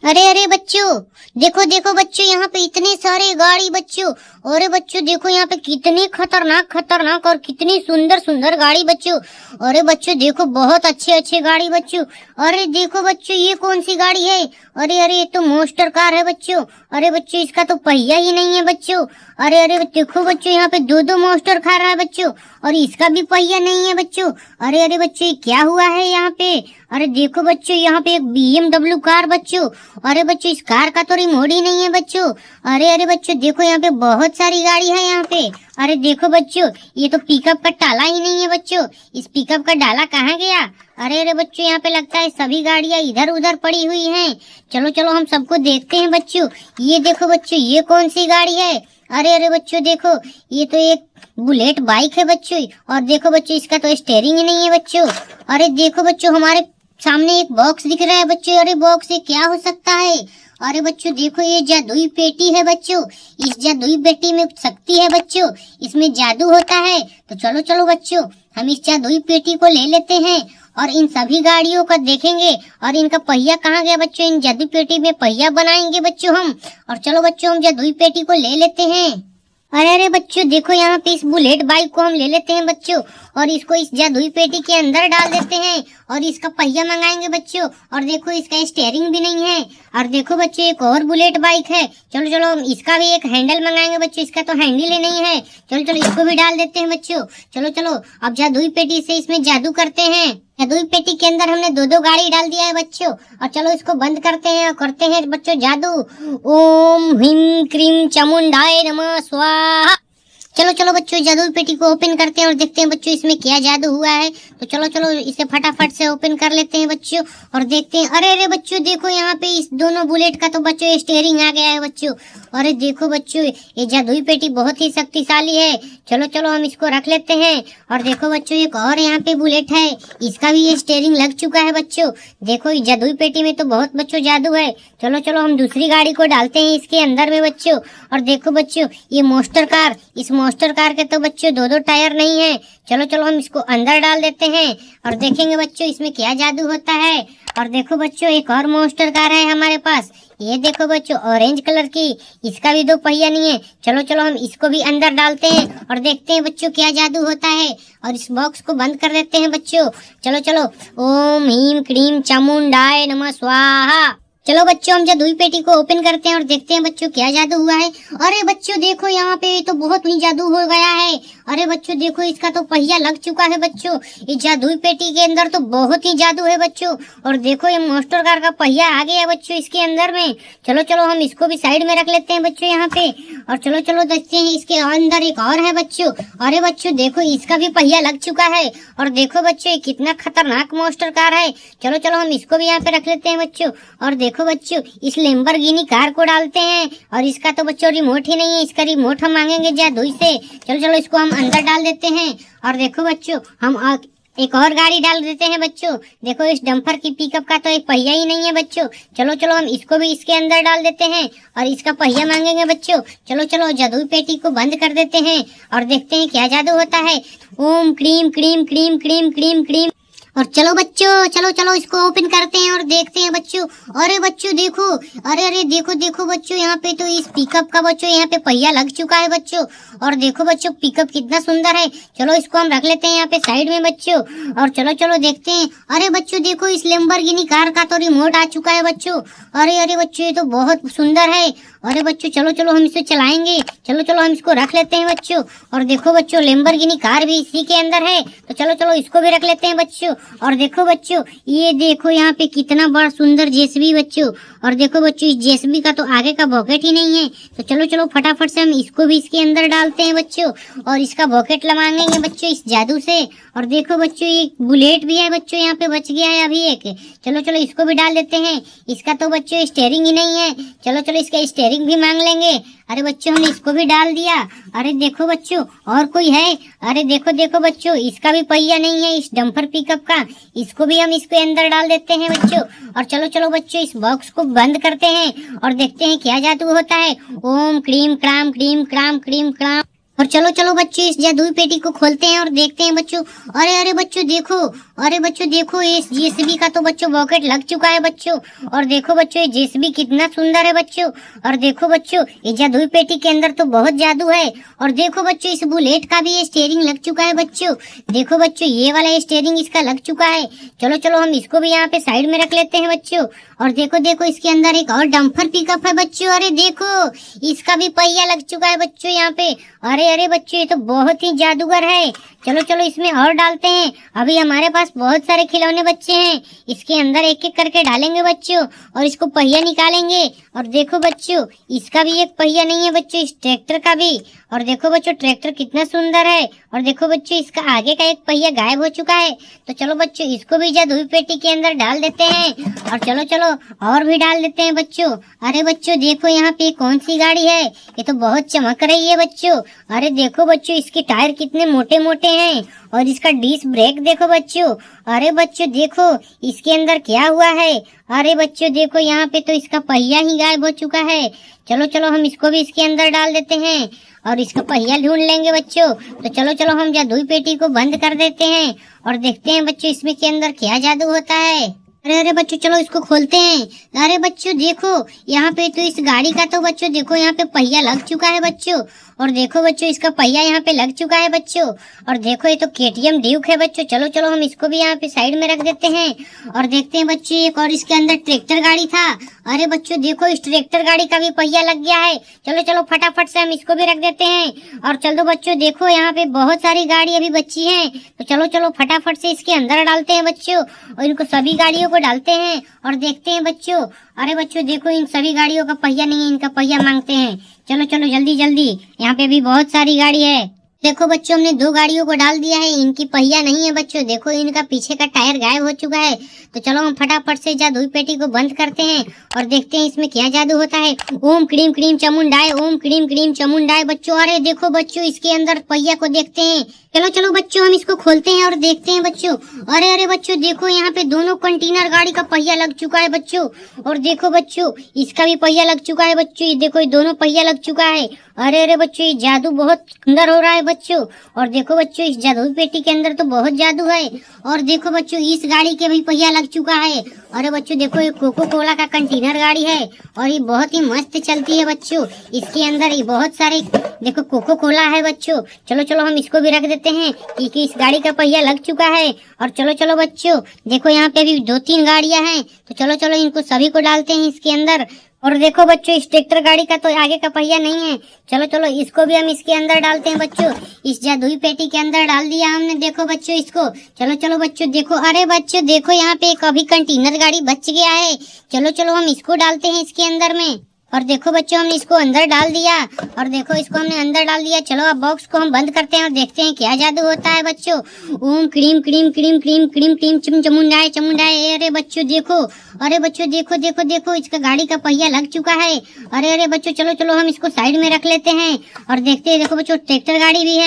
अरे अरे बच्चों, देखो देखो बच्चों, यहाँ पे इतने सारे गाड़ी बच्चों। अरे बच्चों देखो यहाँ पे कितनी खतरनाक खतरनाक और कितनी सुंदर सुंदर गाड़ी बच्चों। अरे बच्चों देखो बहुत अच्छे अच्छे गाड़ी बच्चों। अरे देखो बच्चों ये कौन सी गाड़ी है? अरे अरे ये तो मोस्टर कार है बच्चों। अरे बच्चों इसका तो पहिया ही नहीं है बच्चों। अरे अरे देखो बच्चों यहाँ पे दो दो मोस्टर कार है बच्चों और इसका भी पहिया नहीं है बच्चों। अरे अरे बच्चों ये क्या हुआ है यहाँ पे? अरे देखो बच्चों यहाँ पे एक BMW कार बच्चों। अरे बच्चों इस कार का तो रिमोट ही नहीं है बच्चों। अरे अरे बच्चों देखो यहाँ पे बहुत सारी गाड़ी है यहाँ पे। अरे देखो बच्चों ये तो पिकअप का डाला ही नहीं है बच्चों। इस पिकअप का डाला कहाँ गया? अरे अरे बच्चों यहाँ पे लगता है सभी गाड़ियाँ इधर उधर पड़ी हुई हैं। चलो चलो हम सबको देखते हैं बच्चों। ये देखो बच्चों ये कौन सी गाड़ी है? अरे अरे बच्चों देखो ये तो एक बुलेट बाइक है बच्चों। और देखो बच्चों इसका तो स्टीयरिंग ही नहीं है बच्चों। अरे देखो बच्चों हमारे सामने एक बॉक्स दिख रहा है बच्चों। अरे बॉक्स ये क्या हो सकता है? अरे बच्चों देखो ये जादुई पेटी है बच्चों। इस जादुई पेटी में शक्ति है बच्चों, इसमें जादू होता है। तो चलो चलो बच्चों हम इस जादुई पेटी को ले लेते हैं और इन सभी गाड़ियों का देखेंगे और इनका पहिया कहाँ गया बच्चों। इन जादुई पेटी में पहिया बनाएंगे बच्चों हम। और चलो बच्चों हम जादुई पेटी को ले लेते हैं। अरे अरे बच्चों देखो यहाँ पे इस बुलेट बाइक को हम ले लेते हैं बच्चों और इसको इस जादुई पेटी के अंदर डाल देते हैं और इसका पहिया मंगाएंगे बच्चों। और देखो इसका स्टीयरिंग भी नहीं है। और देखो बच्चों एक और बुलेट बाइक है। चलो चलो हम इसका भी एक हैंडल मंगाएंगे बच्चों। इसका तो हैंडल ही नहीं है। चलो चलो इसको भी डाल देते हैं बच्चों। चलो चलो अब जादुई पेटी से इसमें जादू करते हैं। जादुई पेटी के अंदर हमने दो दो गाड़ी डाल दिया है बच्चों। और चलो इसको बंद करते हैं और करते हैं बच्चों जादू। ओम ह्रीम क्रीम चामुंडाय नमः स्वाहा। चलो चलो बच्चों जादुई पेटी को ओपन करते हैं और देखते हैं बच्चों इसमें क्या जादू हुआ है। तो चलो चलो इसे फटाफट से ओपन कर लेते हैं बच्चों और देखते हैं। अरे अरे बच्चों देखो यहाँ पे इस दोनों बुलेट का तो बच्चों स्टीयरिंग आ गया है बच्चों। अरे देखो बच्चों ये जादुई पेटी बहुत ही शक्तिशाली है। चलो चलो हम इसको रख लेते हैं। और देखो बच्चों एक और यहाँ पे बुलेट है, इसका भी ये स्टीयरिंग लग चुका है बच्चों। देखो इस जादुई पेटी में तो बहुत बच्चों जादू है। चलो चलो हम दूसरी गाड़ी को डालते हैं इसके अंदर में बच्चों। और देखो बच्चों ये मोस्टर कार, इस मोस्टर कार के तो बच्चों दो दो टायर नहीं है। चलो चलो हम इसको अंदर डाल देते हैं और देखेंगे बच्चों इसमें क्या जादू होता है। और देखो बच्चों एक और मोस्टर कार है हमारे पास। ये देखो बच्चों ऑरेंज कलर की, इसका भी दो पहिया नहीं है। चलो चलो हम इसको भी अंदर डालते हैं और देखते हैं बच्चों क्या जादू होता है। और इस बॉक्स को बंद कर देते हैं बच्चों। चलो चलो ओम ह्रीम क्रीम चामुंडाय नमः स्वाहा। चलो बच्चों हम जादुई पेटी को ओपन करते हैं और देखते हैं बच्चों क्या जादू हुआ है। अरे बच्चों देखो यहाँ पे तो बहुत ही जादू हो गया है। अरे बच्चों देखो इसका तो पहिया लग चुका है बच्चों। इस जादुई पेटी के अंदर तो बहुत ही जादू है बच्चों। और देखो ये मोस्टर कार का पहिया आ गया बच्चों इसके अंदर में। चलो चलो हम इसको भी साइड में रख लेते हैं बच्चों यहाँ पे। और चलो चलो देखते हैं इसके अंदर एक और है बच्चों। अरे बच्चों देखो इसका भी पहिया लग चुका है। और देखो बच्चों कितना खतरनाक मोस्टर कार है। चलो चलो हम इसको भी यहाँ पे रख लेते हैं बच्चों। और देखो बच्चों इस लैम्बोर्गिनी कार को डालते हैं और इसका तो बच्चों रिमोट ही नहीं है। इसका रिमोट हम मांगेंगे जादुई से। चलो चलो इसको हम अंदर डाल देते हैं। और देखो बच्चों हम एक और गाड़ी डाल देते हैं बच्चों। देखो इस डंपर की पिकअप का तो एक पहिया ही नहीं है बच्चों। चलो चलो हम इसको भी इसके अंदर डाल देते हैं और इसका पहिया मांगेंगे बच्चों। चलो चलो जादुई पेटी को बंद कर देते हैं और देखते हैं क्या जादू होता है। ओम क्रीम क्रीम क्रीम क्रीम क्रीम क्रीम। और चलो बच्चों चलो चलो इसको ओपन करते हैं और देखते हैं बच्चों। अरे बच्चों देखो, अरे अरे देखो देखो बच्चों यहाँ पे तो इस पिकअप का बच्चों यहाँ पे पहिया लग चुका है बच्चों। और देखो बच्चों पिकअप कितना सुंदर है। चलो इसको हम रख लेते हैं यहाँ पे साइड में बच्चों। और चलो चलो देखते हैं। अरे बच्चों देखो इस लैम्बोर्गिनी कार का तो रिमोट आ चुका है बच्चों। अरे अरे बच्चों ये तो बहुत सुंदर है। अरे बच्चों चलो चलो हम इसे चलाएंगे। चलो चलो हम इसको रख लेते हैं बच्चों। और देखो बच्चों लैम्बोर्गिनी कार भी इसी के अंदर है। तो चलो चलो इसको भी रख लेते हैं बच्चों। और देखो बच्चों ये देखो यहाँ पे कितना बड़ा सुंदर जेसीबी बच्चों। और देखो बच्चों इस जेसीबी का तो आगे का बॉकेट ही नहीं है। तो चलो चलो फटाफट से हम इसको भी इसके अंदर डालते हैं बच्चों और इसका बॉकेट लगाएंगे बच्चों इस जादू से। और देखो बच्चों ये बुलेट भी है बच्चों यहाँ पे बच गया है अभी एक। चलो चलो इसको भी डाल देते हैं। इसका तो बच्चों स्टीयरिंग ही नहीं है। चलो चलो इसका स्टीयरिंग भी मांग लेंगे। अरे बच्चों हमने इसको भी डाल दिया। अरे देखो बच्चों और कोई है? अरे देखो देखो बच्चों इसका भी पहिया नहीं है इस डंपर पिकअप का। इसको भी हम इसके अंदर डाल देते हैं बच्चों। और चलो चलो बच्चों इस बॉक्स को बंद करते हैं और देखते हैं क्या जादू होता है। ओम क्रीम क्राम क्रीम क्राम क्रीम क्राम। और चलो चलो बच्चों इस जादुई पेटी को खोलते हैं और देखते हैं बच्चों। अरे अरे बच्चों देखो, अरे बच्चों देखो इस जेसीबी का तो बच्चों बॉकेट लग चुका है बच्चों। और देखो बच्चों ये जेसीबी कितना सुंदर है बच्चों। और देखो बच्चों ये जादुई पेटी के अंदर तो बहुत जादू है। और देखो बच्चों इस बुलेट का भी ये स्टीयरिंग लग चुका है बच्चों। देखो बच्चों ये वाला स्टीयरिंग इसका लग चुका है। चलो चलो हम इसको भी यहाँ पे साइड में रख लेते हैं बच्चों। और देखो देखो इसके अंदर एक और डंपर पिकअप है बच्चों। अरे देखो इसका भी पहिया लग चुका है बच्चों यहाँ पे। अरे अरे बच्चों ये तो बहुत ही जादूगर है। चलो चलो इसमें और डालते हैं। अभी हमारे पास बहुत सारे खिलौने बच्चे हैं, इसके अंदर एक एक करके डालेंगे बच्चों और इसको पहिया निकालेंगे। और देखो बच्चों इसका भी एक पहिया नहीं है बच्चों, इस ट्रैक्टर का भी। और देखो बच्चों ट्रैक्टर कितना सुंदर है। और देखो बच्चों इसका आगे का एक पहिया गायब हो चुका है। तो चलो बच्चों इसको भी जादुई पेटी के अंदर डाल देते हैं। और चलो चलो और भी डाल देते हैं बच्चों। अरे बच्चों देखो यहाँ पे कौन सी गाड़ी है, ये तो बहुत चमक रही है बच्चों। अरे देखो बच्चों इसके टायर कितने मोटे मोटे हैं और इसका डिस्क ब्रेक देखो बच्चों। अरे बच्चों देखो इसके अंदर क्या हुआ है। अरे बच्चों देखो यहाँ पे तो इसका पहिया ही गायब हो चुका है। चलो चलो हम इसको भी इसके अंदर डाल देते हैं और इसका पहिया ढूंढ लेंगे बच्चों। तो चलो चलो हम जादुई पेटी को बंद कर देते हैं और देखते हैं बच्चों इसमें के अंदर क्या जादू होता है। अरे अरे बच्चों चलो इसको खोलते हैं। अरे बच्चों देखो यहाँ पे तो इस गाड़ी का तो बच्चों देखो यहाँ पे पहिया लग चुका है बच्चों। और देखो बच्चों इसका पहिया यहाँ पे लग चुका है बच्चों। और देखो ये तो केटीएम ड्यूक है बच्चों। चलो चलो हम इसको भी यहाँ पे साइड में रख देते हैं और देखते हैं बच्चों एक और इसके अंदर ट्रैक्टर गाड़ी था। अरे बच्चों देखो इस ट्रैक्टर गाड़ी का भी पहिया लग गया है। चलो चलो फटाफट से हम इसको भी रख देते हैं। और चलो बच्चों देखो यहाँ पे बहुत सारी गाड़ी अभी बची है। तो चलो चलो फटाफट से इसके अंदर डालते हैं बच्चों और इनको सभी गाड़ियों को डालते हैं और देखते हैं बच्चों। अरे बच्चों देखो इन सभी गाड़ियों का पहिया नहीं है, इनका पहिया मांगते हैं। चलो चलो जल्दी जल्दी, यहाँ पे भी बहुत सारी गाड़ी है। देखो बच्चों हमने 2 गाड़ियों को डाल दिया है, इनकी पहिया नहीं है बच्चों। देखो इनका पीछे का टायर गायब हो चुका है। तो चलो हम फटाफट से जादुई पेटी को बंद करते हैं और देखते हैं इसमें क्या जादू होता है। ओम क्रीम क्रीम चामुंडाय, ओम क्रीम क्रीम चामुंडाय बच्चों। अरे देखो बच्चों इसके अंदर पहिया को देखते हैं। चलो चलो बच्चों हम इसको खोलते हैं और देखते हैं बच्चों। अरे अरे बच्चों देखो यहाँ पे दोनों कंटेनर गाड़ी का पहिया लग चुका है बच्चों। और देखो बच्चों इसका भी पहिया लग चुका है बच्चों। ये देखो ये दोनों पहिया लग चुका है। अरे अरे बच्चों ये जादू बहुत सुंदर हो रहा है बच्चों। और देखो बच्चों इस जादुई पेटी के अंदर तो बहुत जादू है। और देखो बच्चों इस गाड़ी के भी पहिया लग चुका है। अरे बच्चों देखो ये कोको कोला का कंटेनर गाड़ी है और ये बहुत ही मस्त चलती है बच्चों। इसके अंदर ये बहुत सारे देखो कोको कोला है बच्चों। चलो चलो हम इसको भी रख देते हैं क्योंकि इस गाड़ी का पहिया लग चुका है। और चलो चलो बच्चों देखो यहाँ पे भी 2-3 गाड़ियां हैं। तो चलो चलो इनको सभी को डालते हैं इसके अंदर। और देखो बच्चों इस ट्रैक्टर गाड़ी का तो आगे का पहिया नहीं है। चलो चलो इसको भी हम इसके अंदर डालते हैं बच्चों। इस जादुई पेटी के अंदर डाल दिया हमने देखो बच्चों इसको। चलो चलो बच्चों देखो, अरे बच्चों देखो यहाँ पे एक अभी कंटेनर गाड़ी बच गया है। चलो चलो हम इसको डालते हैं इसके अंदर में। और देखो बच्चों हमने इसको अंदर डाल दिया। और देखो इसको हमने अंदर डाल दिया। चलो अब बॉक्स को हम बंद करते हैं और देखते हैं क्या जादू होता है बच्चों। ओम क्रीम क्रीम क्रीम क्रीम क्रीम क्रीम चिम चमुंडाए चमुंडाए। अरे बच्चों देखो, अरे बच्चों देखो देखो देखो इसका गाड़ी का पहिया लग चुका है। अरे अरे बच्चों चलो चलो हम इसको साइड में रख लेते हैं और देखते हैं। देखो बच्चों ट्रैक्टर गाड़ी भी है।